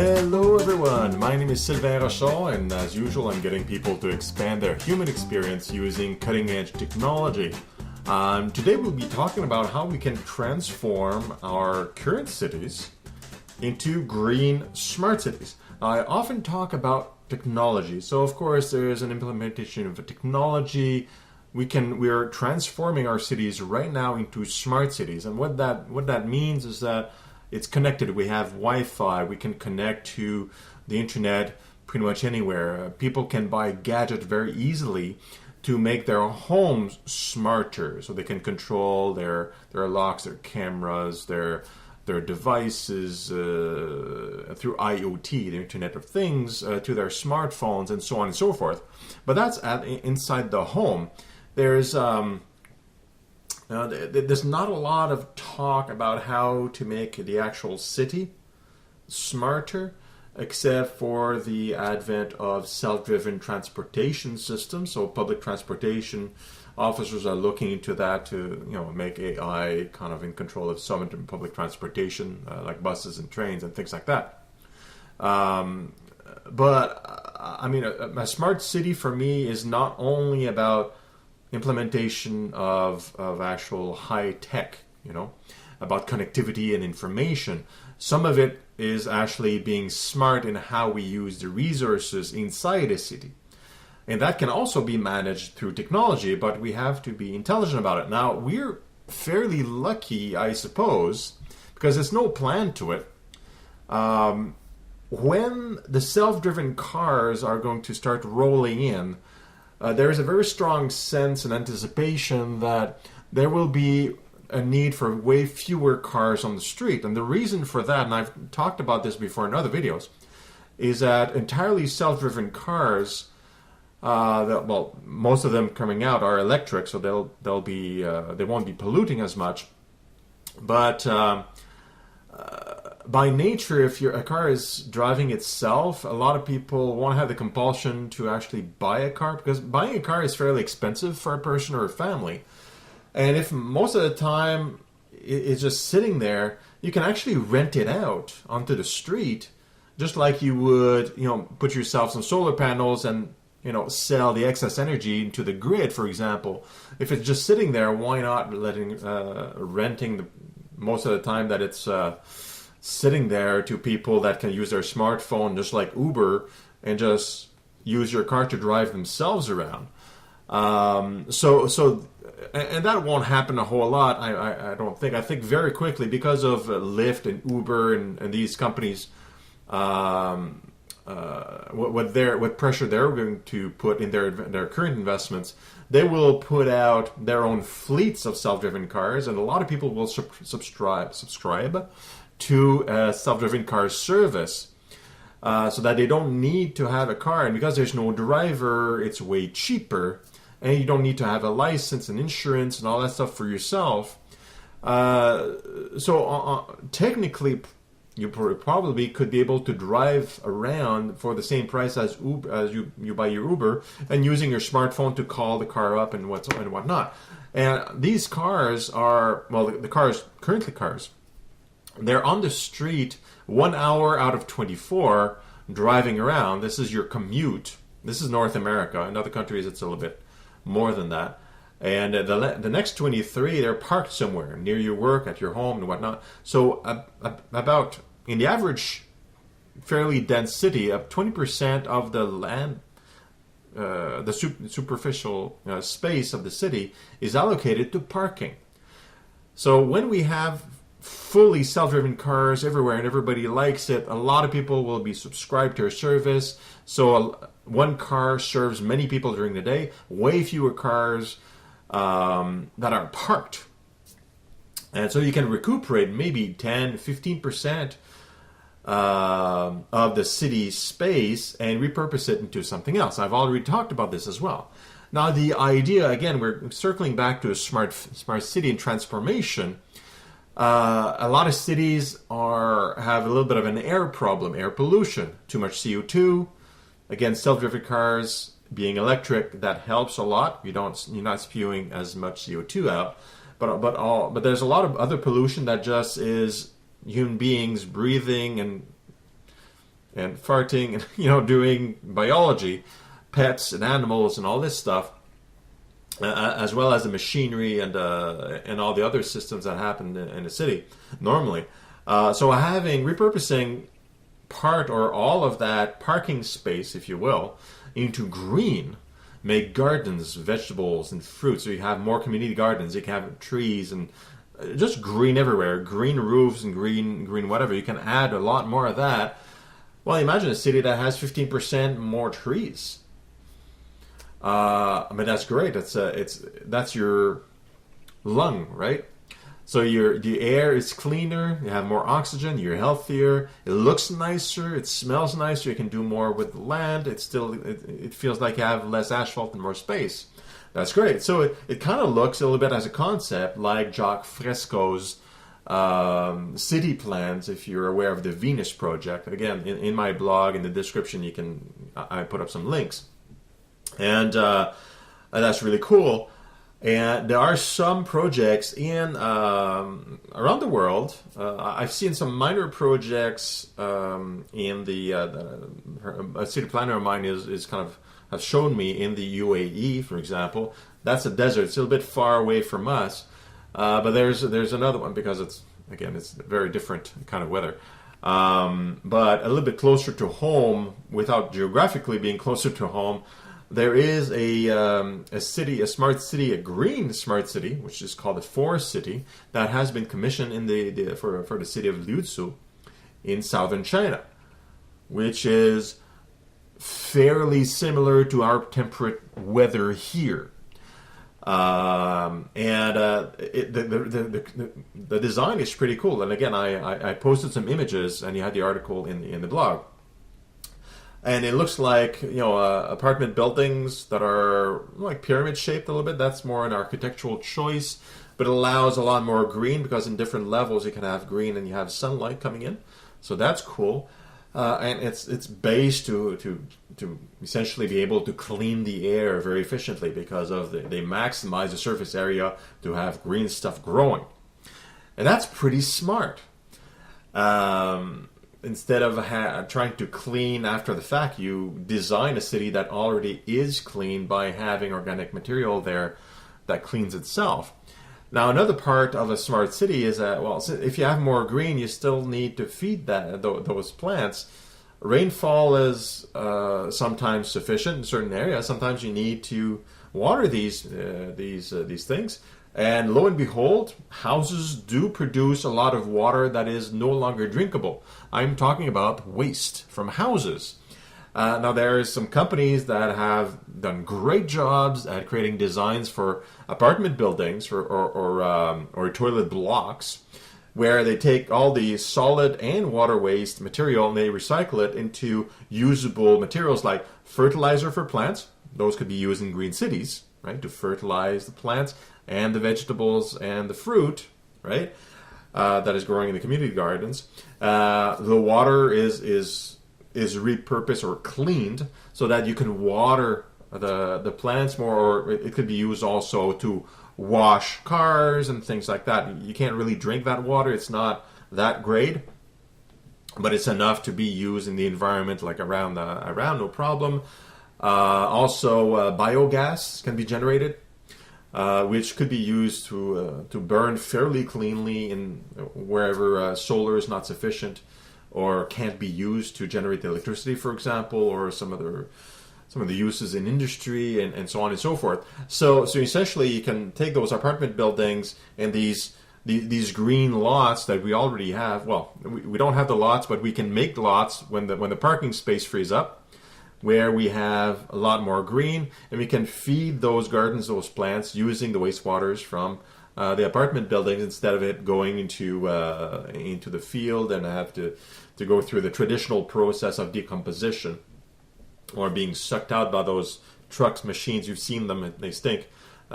Hello everyone, my name is Sylvain Rochon, and as usual I'm getting people to expand their human experience using cutting-edge technology. Today we'll be talking about how we can transform our current cities into green smart cities. I often talk about technology, so of course there is an implementation of a technology. We are transforming our cities right now into smart cities, and what that means is that it's connected. We have Wi-Fi. We can connect to the internet pretty much anywhere. People can buy gadgets very easily to make their homes smarter, so they can control their locks, their cameras, their devices through IoT, the Internet of Things, to their smartphones, and so on and so forth. But that's inside the home. There's not a lot of talk about how to make the actual city smarter, except for the advent of self-driven transportation systems. So public transportation officers are looking into that to make AI kind of in control of some public transportation, like buses and trains and things like that. But I mean, a smart city for me is not only about implementation of actual high tech, about connectivity and information. Some of it is actually being smart in how we use the resources inside a city. And that can also be managed through technology, but we have to be intelligent about it. Now, we're fairly lucky, I suppose, because there's no plan to it. When the self-driven cars are going to start rolling in, there is a very strong sense and anticipation that there will be a need for way fewer cars on the street. And the reason for that, and I've talked about this before in other videos, is that entirely self-driven cars, most of them coming out are electric, so they won't be polluting as much. But by nature, if a car is driving itself, a lot of people won't have the compulsion to actually buy a car, because buying a car is fairly expensive for a person or a family. And if most of the time it's just sitting there, you can actually rent it out onto the street, just like you would, put yourself some solar panels and, sell the excess energy into the grid, for example. If it's just sitting there, why not renting most of the time that it's sitting there to people that can use their smartphone, just like Uber, and just use your car to drive themselves around. And that won't happen a whole lot, I don't think. I think very quickly, because of Lyft and Uber and these companies, what pressure they're going to put in their current investments, they will put out their own fleets of self-driven cars, and a lot of people will subscribe to a self-driven car service, so that they don't need to have a car. And because there's no driver, it's way cheaper, and you don't need to have a license and insurance and all that stuff for yourself. Technically, you probably could be able to drive around for the same price as you buy your Uber, and using your smartphone to call the car up and whatnot. And these cars are, currently cars, they're on the street 1 hour out of 24 driving around. This is your commute. This is North America. In other countries, it's a little bit more than that. And the next 23, they're parked somewhere near your work, at your home, and whatnot. So about, in the average fairly dense city, 20% of the land, the superficial space of the city is allocated to parking. So when we have fully self-driven cars everywhere and everybody likes it, a lot of people will be subscribed to our service. So one car serves many people during the day, way fewer cars that are parked. And so you can recuperate maybe 10-15% of the city's space and repurpose it into something else. I've already talked about this as well. Now the idea, again, we're circling back to a smart city and transformation. A lot of cities have a little bit of an air problem, air pollution, too much CO2. Again, self-driven cars being electric, that helps a lot. You're not spewing as much CO2 out. But there's a lot of other pollution that just is human beings breathing and and farting and doing biology, pets and animals and all this stuff, as well as the machinery and all the other systems that happen in a city normally. So having repurposing part or all of that parking space, if you will, into green, make gardens, vegetables, and fruit. So you have more community gardens. You can have trees and just green everywhere, green roofs and green whatever. You can add a lot more of that. Well, imagine a city that has 15% more trees. I mean, that's great. That's your lung, right? So the air is cleaner, you have more oxygen, you're healthier, it looks nicer, it smells nicer, you can do more with the land, it feels like you have less asphalt and more space. That's great. So it kind of looks a little bit as a concept like Jacques Fresco's city plans, if you're aware of the Venus Project. Again, in my blog, in the description, I put up some links. And that's really cool. And there are some projects in around the world. I've seen some minor projects in a city planner of mine is kind of has shown me in the UAE, for example. That's a desert. It's a little bit far away from us, but there's another one because it's very different kind of weather. But a little bit closer to home, without geographically being closer to home. There is a city, a smart city, a green smart city, which is called a forest city, that has been commissioned for the city of Liuzhou in southern China, which is fairly similar to our temperate weather here. The design is pretty cool. And again, I posted some images, and you had the article in the blog. And it looks like, apartment buildings that are like pyramid shaped a little bit. That's more an architectural choice, but it allows a lot more green because in different levels you can have green and you have sunlight coming in. So that's cool. And it's based to essentially be able to clean the air very efficiently because of they maximize the surface area to have green stuff growing. And that's pretty smart. Instead of trying to clean after the fact, you design a city that already is clean by having organic material there that cleans itself. Now, another part of a smart city is that, if you have more green, you still need to feed those plants. Rainfall is sometimes sufficient in certain areas. Sometimes you need to water these things. And lo and behold, houses do produce a lot of water that is no longer drinkable. I'm talking about waste from houses. Now, there's some companies that have done great jobs at creating designs for apartment buildings or toilet blocks, where they take all the solid and water waste material and they recycle it into usable materials like fertilizer for plants. Those could be used in green cities, right, to fertilize the plants and the vegetables and the fruit, right, that is growing in the community gardens. The water is repurposed or cleaned so that you can water the plants more, or it could be used also to wash cars and things like that. You can't really drink that water. It's not that great, but it's enough to be used in the environment, like around, no problem. Also, biogas can be generated, which could be used to burn fairly cleanly in wherever solar is not sufficient or can't be used to generate the electricity, for example, or some of the uses in industry and so on and so forth. So essentially, you can take those apartment buildings and these green lots that we already have. Well, we don't have the lots, but we can make lots when the parking space frees up, where we have a lot more green, and we can feed those gardens, those plants, using the wastewaters from the apartment buildings instead of it going into the field and have to go through the traditional process of decomposition or being sucked out by those trucks, machines. You've seen them; they stink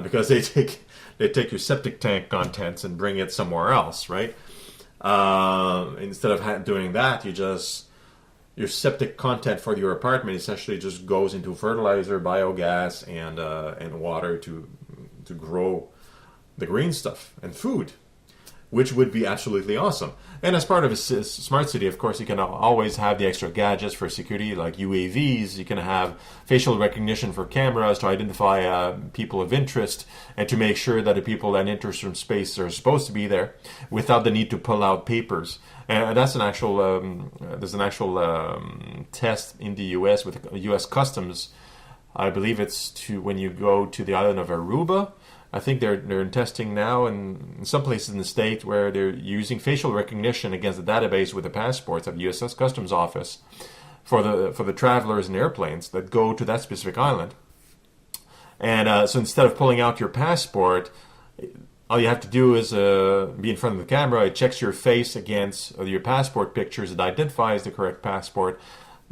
because they take your septic tank contents and bring it somewhere else, right? Instead of doing that, your septic content for your apartment essentially just goes into fertilizer, biogas, and water to grow the green stuff and food. which would be absolutely awesome. And as part of a smart city, of course, you can always have the extra gadgets for security, like UAVs. You can have facial recognition for cameras to identify people of interest and to make sure that the people that enter from space are supposed to be there without the need to pull out papers. And that's an actual, there's an actual test in the U.S. with U.S. Customs. I believe it's to when you go to the island of Aruba. I think they're in testing now in some places in the state where they're using facial recognition against the database with the passports of the U.S. Customs Office for the travelers in airplanes that go to that specific island. And so instead of pulling out your passport, all you have to do is be in front of the camera. It checks your face against your passport pictures. It identifies the correct passport.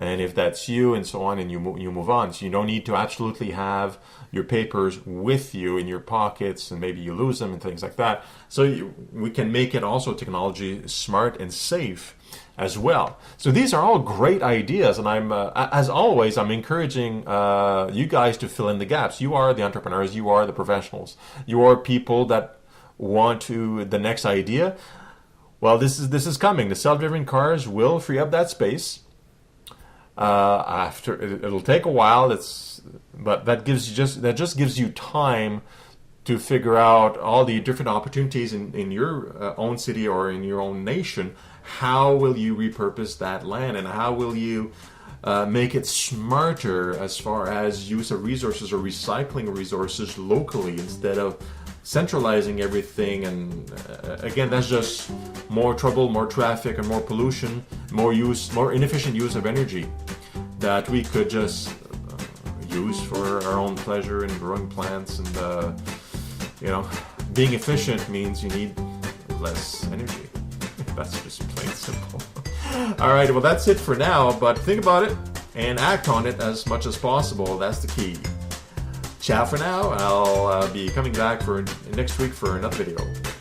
And if that's you and so on, and you move on. So you don't need to absolutely have your papers with you in your pockets, and maybe you lose them and things like that. So we can make it also technology smart and safe as well. So these are all great ideas, and I'm as always, I'm encouraging you guys to fill in the gaps. You are the entrepreneurs, you are the professionals, you are people that want to the next idea. Well, this is coming. The self-driven cars will free up that space. After it'll take a while, but that just gives you time to figure out all the different opportunities in your own city or in your own nation. How will you repurpose that land, and how will you make it smarter as far as use of resources or recycling resources locally instead of centralizing everything? And again, that's just more trouble, more traffic, and more pollution, more inefficient use of energy that we could just use for our own pleasure in growing plants. And being efficient means you need less energy. That's just plain simple. All right, well, that's it for now, but think about it and act on it as much as possible. That's the key. Ciao for now. I'll be coming back for next week for another video.